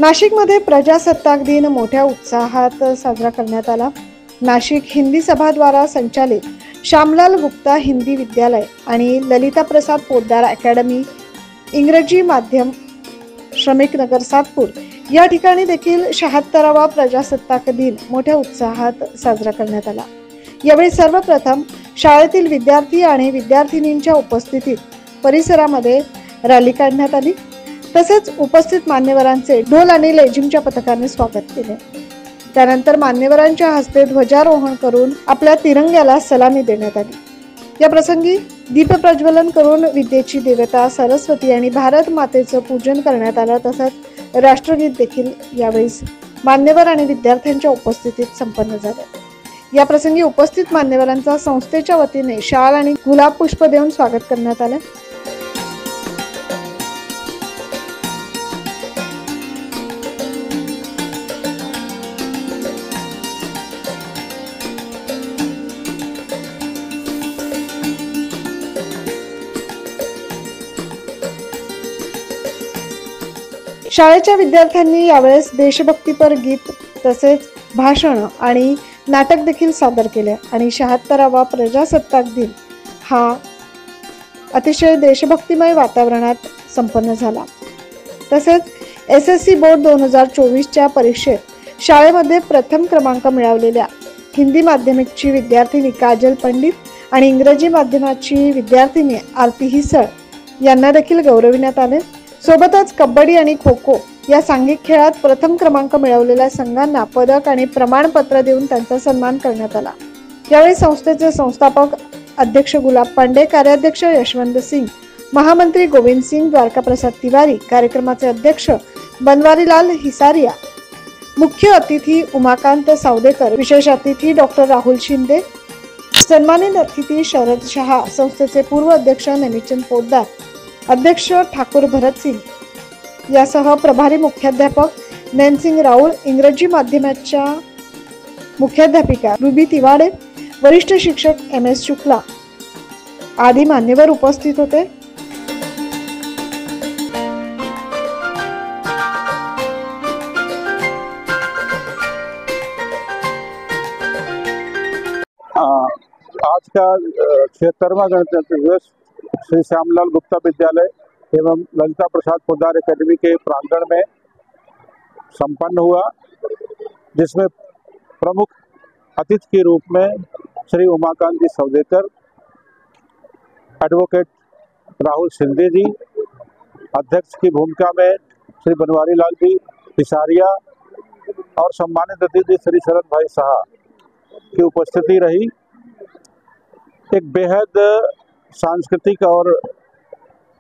नाशिकमध्ये प्रजासत्ताक दिन मोठ्या उत्साहात साजरा करण्यात आला। नाशिक हिंदी सभाद्वारा संचालित श्यामलाल गुप्ता हिंदी विद्यालय आणि ललिता प्रसाद पोद्दार अकॅडमी इंग्रजी माध्यम श्रमिक नगर सातपूर या ठिकाणी देखील 76वा प्रजासत्ताक दिन मोठ्या उत्साहात साजरा करण्यात आला। यावेळी सर्वप्रथम शाळेतील विद्यार्थी आणि विद्यार्थिनींच्या उपस्थितीत परिसरामध्ये रॅली काढण्यात आली। तसेच उपस्थित मान्यवरांचे ढोल आणि लेझिमच्या पथकाने स्वागत केले। त्यानंतर मान्यवरांच्या हस्ते ध्वजारोहण करून आपल्या तिरंग्याला सलामी देण्यात आली। या प्रसंगी दीप प्रज्वलन करून विद्येची देवता सरस्वती आणि भारत मातेचं पूजन करण्यात आलं। तसंच राष्ट्रगीत देखील यावेळी मान्यवर आणि विद्यार्थ्यांच्या उपस्थितीत संपन्न झाले। या प्रसंगी उपस्थित मान्यवरांचा संस्थेच्या वतीने शाल आणि गुलाब पुष्प देऊन स्वागत करण्यात आले। शाळेच्या विद्यार्थ्यांनी यावेळेस देशभक्तीपर गीत तसेच भाषण आणि नाटक देखील सादर केले आणि 76वा प्रजासत्ताक दिन हा अतिशय देशभक्तिमय वातावरणात संपन्न झाला। तसेच SSC बोर्ड 2024च्या परीक्षेत शाळेमध्ये प्रथम क्रमांक मिळवलेल्या हिंदी माध्यमिकची विद्यार्थिनी काजल पंडित आणि इंग्रजी माध्यमाची विद्यार्थिनी आरती हिसळ यांना देखील गौरविण्यात आले। सोबतच कबड्डी आणि खो खो या सांघिक खेळात प्रथम क्रमांक मिळवलेल्या संघांना पदक आणि प्रमाणपत्र देऊन त्यांचा सन्मान करण्यात आला। यावेळी संस्थेचे संस्थापक अध्यक्ष गुलाब पांडे, कार्याध्यक्ष यशवंत सिंग, महामंत्री गोविंद सिंग, द्वारका प्रसाद तिवारी, कार्यक्रमाचे अध्यक्ष बनवारीलाल हिसारिया, मुख्य अतिथी उमाकांत सावदेकर, विशेष अतिथी डॉक्टर राहुल शिंदे, सन्मानित अतिथी शरद शहा, संस्थेचे पूर्व अध्यक्ष नेमिचंद पोद्दार, अध्यक्ष ठाकूर भरत सिंग यासह प्रभारी मुख्याध्यापक नैनसिंग राहुल, इंग्रजी माध्यमाच्या मुख्याध्यापिका रुबी तिवाडे, वरिष्ठ शिक्षक MS शुक्ला आदी मान्यवर उपस्थित होते। आज का 76वां गणतंत्र दिवस श्री श्यामलाल गुप्ता विद्यालय एवं ललिता प्रसाद पोद्दार अकेडमी के प्रांगण में संपन्न हुआ, जिसमें प्रमुख अतिथि के रूप में श्री उमाकांत जी सावदेकर, एडवोकेट राहुल शिंदे जी, अध्यक्ष की भूमिका में श्री बनवारी लाल जी हिसारिया और सम्मानित अतिथि श्री शरद भाई शाह की उपस्थिति रही। एक बेहद सांस्कृतिक और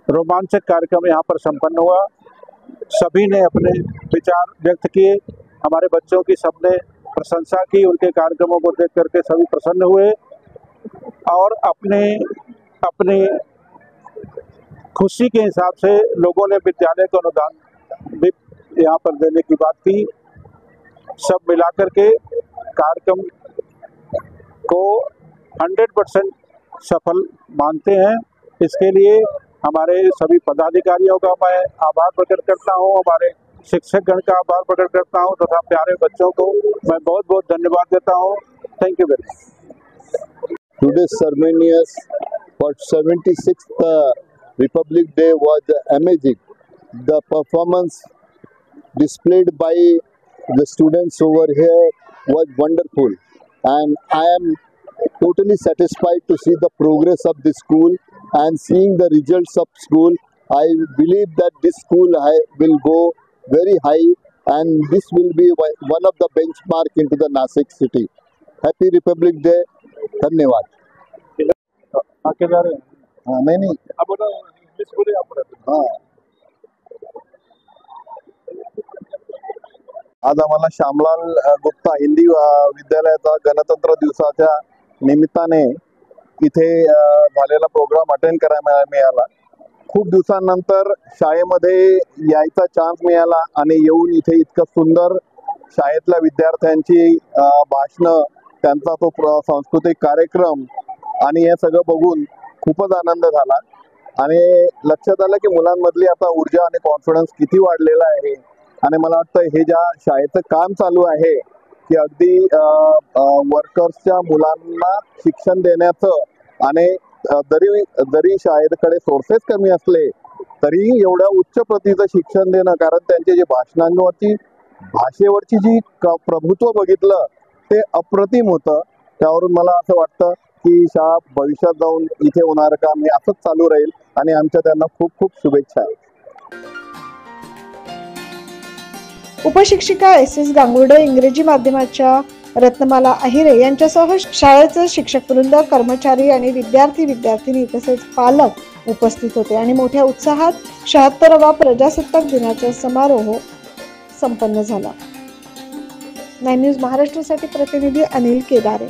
रोमांचक कार्यक्रम यहाँ पर संपन्न हुआ। सभी ने अपने विचार व्यक्त किए, हमारे बच्चों की सबने प्रशंसा की, उनके कार्यक्रमों को देख करके सभी प्रसन्न हुए और अपने अपने खुशी के हिसाब से लोगों ने विद्यालय को अनुदान भी यहाँ पर देने की बात की। सब मिलाकर के कार्यक्रम को 100% सफल मानते हैं। इसके लिए हमारे सभी पदाधिकारियों का मैं आभार प्रकट करता हूं, हमारे शिक्षक गण का आभार प्रकट करता हूं तथा प्यारे बच्चों को मैं बहुत बहुत धन्यवाद देता हूं। Thank you very much. Today's ceremonious for 76th Republic Day was amazing. The performance displayed by the students over here was wonderful, and I am totally satisfied to see the progress of the school and seeing the results of school. I believe that this school will go very high and this will be one of the benchmark into the Nashik city. Happy Republic Day. धन्यवाद। नहीं हाँ, आज आम्हाला श्यामलाल गुप्ता हिंदी विद्यालयाचा गणतंत्र दिवसाच्या निमित्ताने इथे झालेला प्रोग्राम अटेंड करायला मिळाला। खूप दिवसांनंतर शाळेमध्ये यायचा चान्स मिळाला आणि येऊन इथे इतकं सुंदर शाळेतल्या विद्यार्थ्यांची भाषणं, त्यांचा तो सांस्कृतिक कार्यक्रम आणि हे सगळं बघून खूपच आनंद झाला आणि लक्षात आलं की मुलांमधली आता ऊर्जा आणि कॉन्फिडन्स किती वाढलेला आहे आणि मला वाटतं हे ज्या शाळेचं काम चालू आहे की अगदी वर्कर्सच्या मुलांना शिक्षण देण्याचं आणि जरी शाळेकडे सोर्सेस कमी असले तरी एवढ्या उच्च प्रतीचं शिक्षण देणं, कारण त्यांचे जे भाषणांवरची भाषेवरची जी प्रभुत्व बघितलं ते अप्रतिम होतं. त्यावरून मला असं वाटतं की शाळा भविष्यात जाऊन इथे होणारं काम हे असंच चालू राहील आणि आमच्या त्यांना खूप खूप शुभेच्छा आहेत. उपशिक्षिका SS गांगुर्डे, इंग्रजी माध्यमाच्या रत्नमाला अहिरे यांच्यासह शाळेचे शिक्षक वृंद, कर्मचारी आणि विद्यार्थिनी तसेच पालक उपस्थित होते आणि मोठ्या उत्साहात 76वा प्रजासत्ताक दिनाचा समारोह संपन्न झाला. 9 न्यूज महाराष्ट्रासाठी प्रतिनिधी अनिल केदारे.